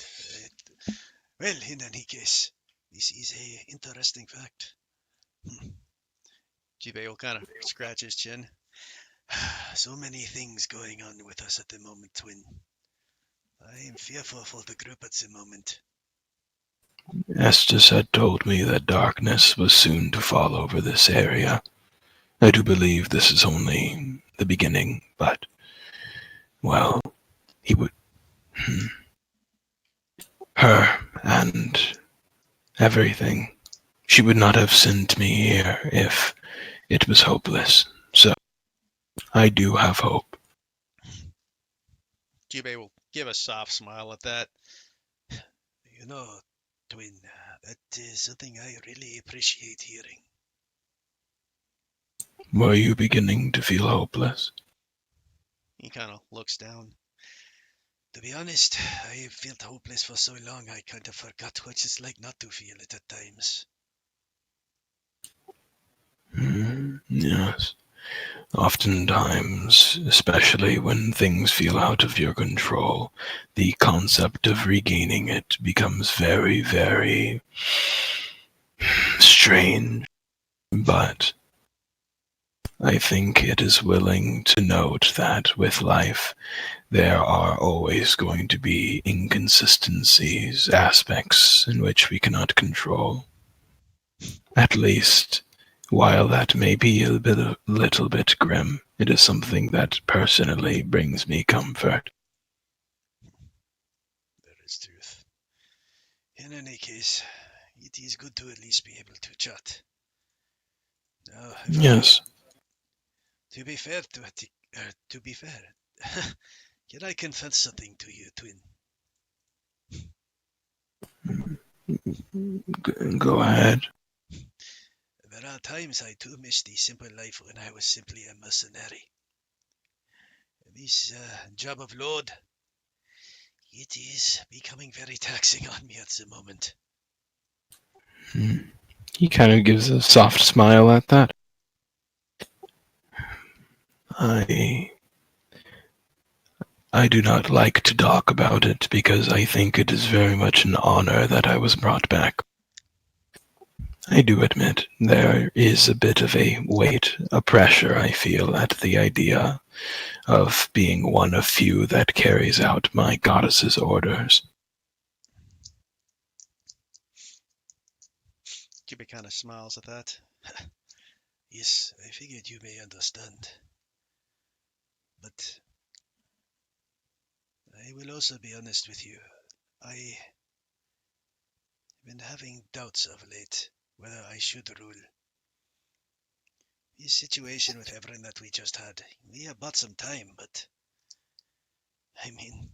Speaker 1: Well, in any case, this is a interesting fact. Jibei will kind of scratch his chin. So many things going on with us at the moment, Twin. I am fearful for the group at the moment.
Speaker 3: Estes had told me that darkness was soon to fall over this area. I do believe this is only the beginning, but, well, he would... Her and everything. She would not have sent me here if it was hopeless. So, I do have hope.
Speaker 1: Jibei will give a soft smile at that. You know, Twin, that is something I really appreciate hearing.
Speaker 3: Were you beginning to feel hopeless?
Speaker 1: He kind of looks down. To be honest, I have felt hopeless for so long I kind of forgot what it's like not to feel it at times.
Speaker 3: Yes. Oftentimes, especially when things feel out of your control, the concept of regaining it becomes very, very strange. But I think it is willing to note that with life, there are always going to be inconsistencies, aspects in which we cannot control. At least, while that may be a little bit grim, it is something that personally brings me comfort.
Speaker 1: There is truth. In any case, it is good to at least be able to chat. Now,
Speaker 3: Yes.
Speaker 1: to be fair, can I confess something to you, Twin?
Speaker 3: Go ahead.
Speaker 5: There are times I too miss the simple life when I was simply a mercenary. This job of lord, it is becoming very taxing on me at the moment.
Speaker 3: He kind of gives a soft smile at that. I do not like to talk about it because I think it is very much an honor that I was brought back. I do admit there is a bit of a weight, a pressure I feel at the idea of being one of few that carries out my goddess's orders.
Speaker 1: Jubei kind of smiles at that.
Speaker 5: Yes, I figured you may understand. But I will also be honest with you. I have been having doubts of late whether I should rule. This situation with everything that we just had, we have bought some time, but I mean,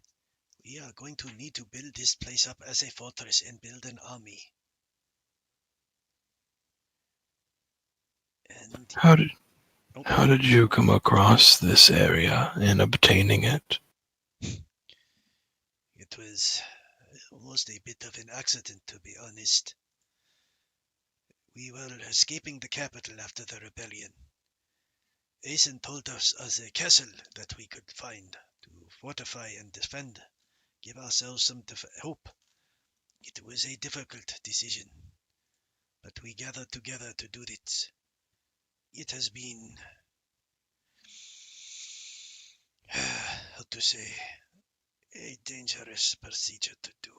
Speaker 5: we are going to need to build this place up as a fortress and build an army. And
Speaker 3: How did you come across this area and obtaining it?
Speaker 5: it was almost a bit of an accident, to be honest. We were escaping the capital after the rebellion. Aeson told us of a castle that we could find to fortify and defend, give ourselves some hope. It was a difficult decision, but we gathered together to do it. It has been, how to say, a dangerous procedure to do.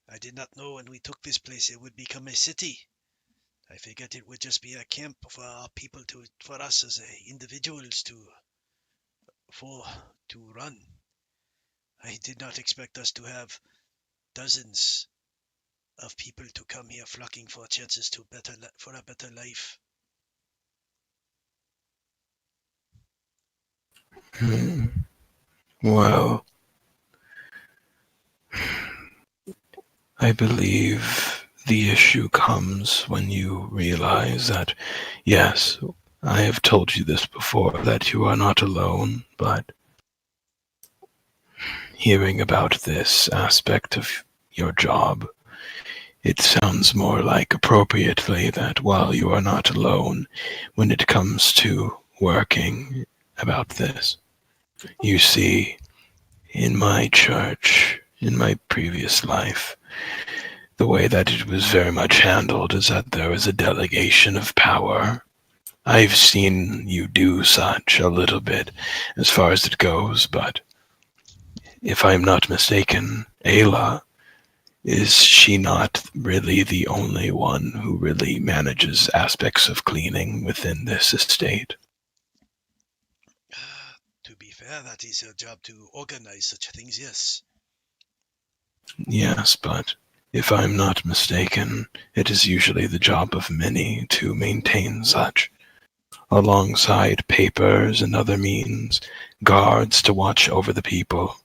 Speaker 5: I did not know when we took this place it would become a city. I figured it would just be a camp for our people for us as individuals to run. I did not expect us to have dozens of people to come here flocking for chances for a better life.
Speaker 3: Well, I believe the issue comes when you realize that, yes, I have told you this before, that you are not alone, but hearing about this aspect of your job, it sounds more like appropriately that while you are not alone when it comes to working about this. You see, in my church, in my previous life, the way that it was very much handled is that there was a delegation of power. I've seen you do such a little bit as far as it goes, but if I'm not mistaken, Ayla, is she not really the only one who really manages aspects of cleaning within this estate?
Speaker 5: To be fair, that is her job to organize such things, yes.
Speaker 3: Yes, but if I'm not mistaken, it is usually the job of many to maintain such, alongside papers and other means, guards to watch over the people.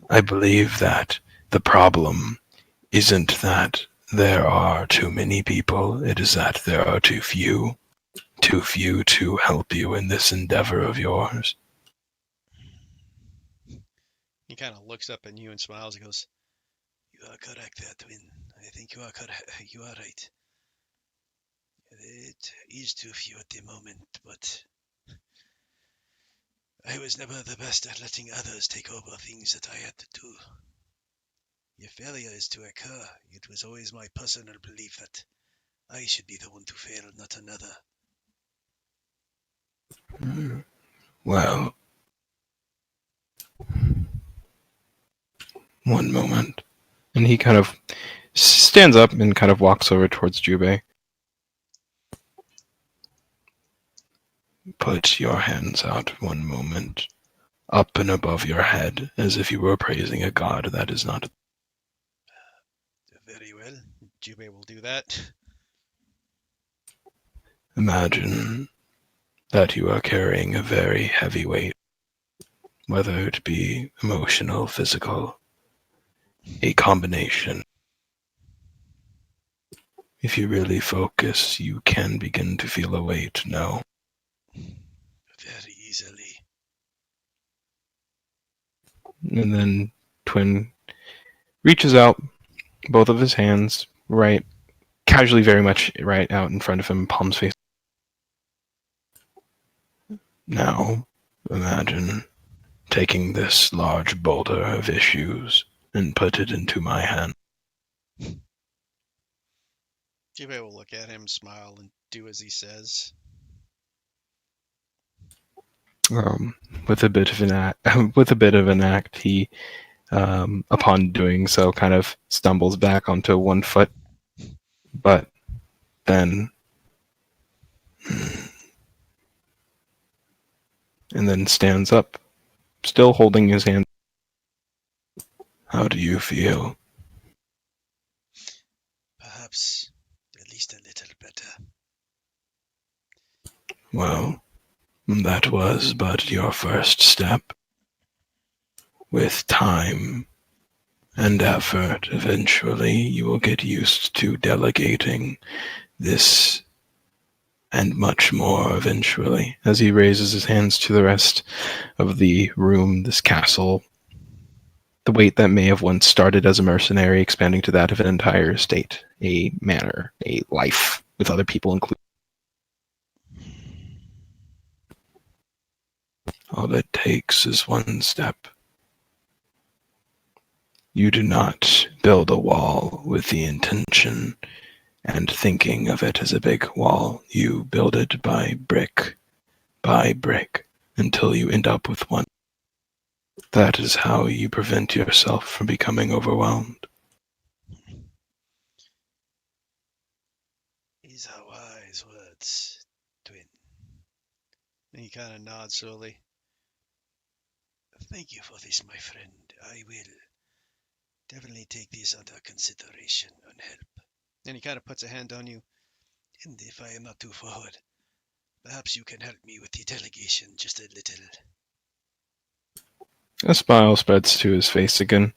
Speaker 3: I believe that the problem isn't that there are too many people, it is that there are too few to help you in this endeavor of yours.
Speaker 1: He kind of looks up at you and smiles and goes,
Speaker 5: You are correct there, twin. I think you are correct. You are right. It is too few at the moment, but I was never the best at letting others take over things that I had to do. If failure is to occur, it was always my personal belief that I should be the one to fail, not another.
Speaker 3: Well, one moment.
Speaker 2: And he kind of stands up and kind of walks over towards Jubei.
Speaker 3: Put your hands out one moment, up and above your head, as if you were praising a god that is not.
Speaker 5: Very well.
Speaker 1: Jubei will do that.
Speaker 3: Imagine that you are carrying a very heavy weight, whether it be emotional, physical. a combination. If you really focus, you can begin to feel a way to know.
Speaker 5: Very easily.
Speaker 2: And then Twin reaches out both of his hands, right, casually, very much right out in front of him, palms face.
Speaker 3: Now, imagine taking this large boulder of issues and put it into my hand.
Speaker 1: Jibe will look at him, smile, and do as he says.
Speaker 2: With a bit of an act, he, upon doing so, kind of stumbles back onto one foot, but then, and then stands up, still holding his hand.
Speaker 3: How do you feel?
Speaker 5: Perhaps at least a little better.
Speaker 3: Well, that was but your first step. With time and effort, eventually you will get used to delegating this and much more eventually.
Speaker 2: As he raises his hands to the rest of the room, this castle, the weight that may have once started as a mercenary, expanding to that of an entire estate, a manor, a life with other people included.
Speaker 3: All it takes is one step. You do not build a wall with the intention and thinking of it as a big wall. You build it by brick until you end up with one. That is how you prevent yourself from becoming overwhelmed.
Speaker 5: These are wise words, Twin.
Speaker 1: And he kind of nods slowly.
Speaker 5: Thank you for this, my friend. I will definitely take this under consideration and help.
Speaker 1: And he kind of puts a hand on you.
Speaker 5: And if I am not too forward, perhaps you can help me with the delegation just a little.
Speaker 2: A smile spreads to his face again.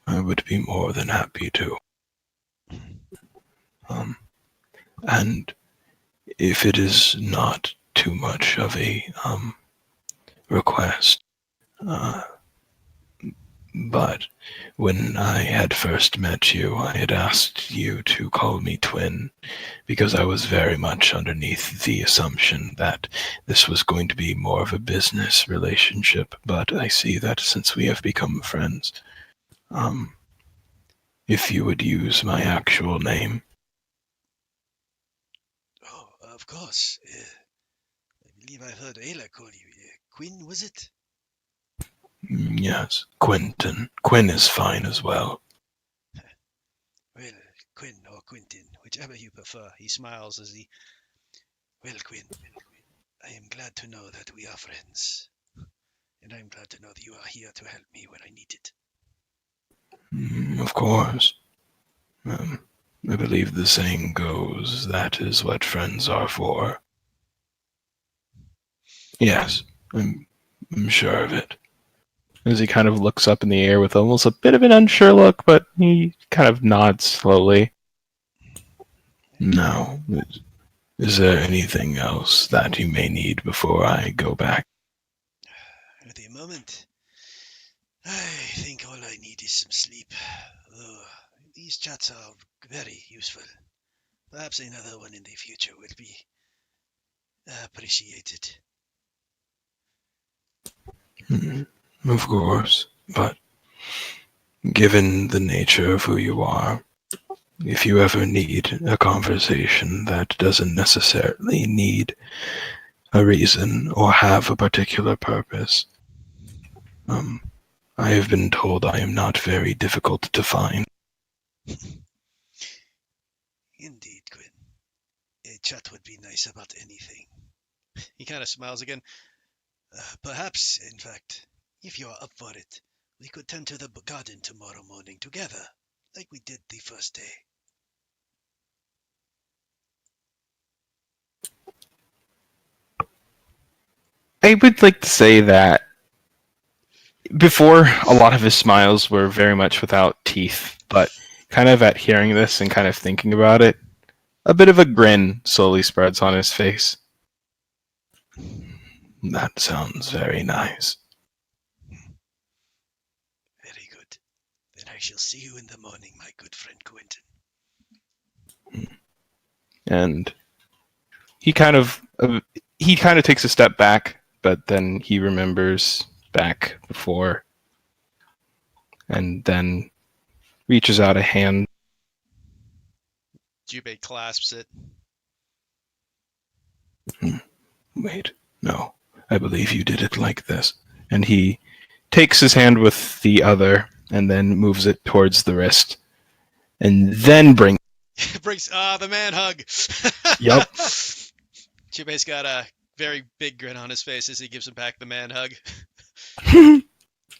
Speaker 3: I would be more than happy to. And if it is not too much of a request, but when I had first met you, I had asked you to call me Twin because I was very much underneath the assumption that this was going to be more of a business relationship. But I see that since we have become friends, if you would use my actual name.
Speaker 5: Oh, of course. I believe I've heard Ayla call you. Quinn, was it?
Speaker 3: Yes, Quentin. Quinn is fine as well.
Speaker 5: Well, Quinn or Quentin, whichever you prefer.
Speaker 1: He smiles as he.
Speaker 5: Well, Quinn, I am glad to know that we are friends. And I'm glad to know that you are here to help me when I need it.
Speaker 3: Of course. I believe the saying goes, that is what friends are for. Yes, I'm sure of it.
Speaker 2: As he kind of looks up in the air with almost a bit of an unsure look, but he kind of nods slowly.
Speaker 3: Now, is there anything else that you may need before I go back?
Speaker 5: At the moment, I think all I need is some sleep. Though these chats are very useful. Perhaps another one in the future will be appreciated.
Speaker 3: Of course, but given the nature of who you are, if you ever need a conversation that doesn't necessarily need a reason or have a particular purpose, I have been told I am not very difficult to find.
Speaker 5: Indeed, Quinn. A chat would be nice about anything.
Speaker 1: He kind of smiles again.
Speaker 5: Perhaps, in fact, if you are up for it, we could tend to the garden tomorrow morning together, like we did the first day.
Speaker 2: I would like to say that before, a lot of his smiles were very much without teeth, but kind of at hearing this and kind of thinking about it, a bit of a grin slowly spreads on his face.
Speaker 3: That sounds very nice.
Speaker 5: Very good. Then I shall see you in the morning, my good friend Quentin.
Speaker 2: And he kind of takes a step back, but then he remembers back before, and then reaches out a hand.
Speaker 1: Jubei clasps it.
Speaker 3: Wait, no. I believe you did it like this.
Speaker 2: And he takes his hand with the other and then moves it towards the wrist, and then brings.
Speaker 1: Brings the man hug.
Speaker 2: Yup.
Speaker 1: Jubei's got a very big grin on his face as he gives him back the man hug.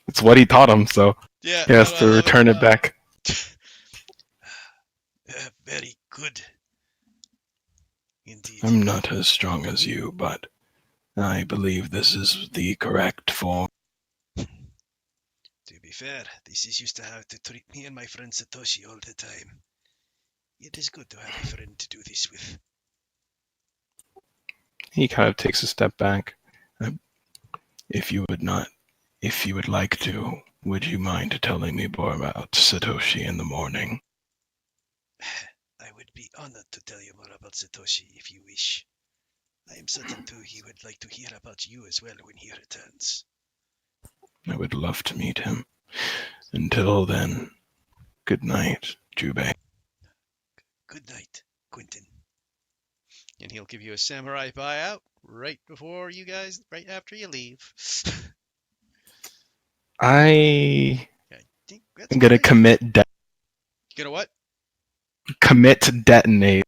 Speaker 2: It's what he taught him, so
Speaker 1: Yeah.
Speaker 2: he has
Speaker 1: no, I
Speaker 2: to
Speaker 1: love
Speaker 2: return it back.
Speaker 5: Very good. Indeed.
Speaker 3: I'm not as strong as you, but I believe this is the correct form.
Speaker 5: To be fair, this is used to have to treat me and my friend Satoshi all the time. It is good to have a friend to do this with.
Speaker 2: He kind of takes a step back.
Speaker 3: If you would like to, would you mind telling me more about Satoshi in the morning?
Speaker 5: I would be honored to tell you more about Satoshi if you wish. I am certain too he would like to hear about you as well when he returns.
Speaker 3: I would love to meet him. Until then, good night, Jubei.
Speaker 5: Good night, Quentin.
Speaker 1: And he'll give you a samurai buyout right after you leave.
Speaker 2: I
Speaker 1: think
Speaker 2: am gonna
Speaker 1: You gonna what?
Speaker 2: commit detonate.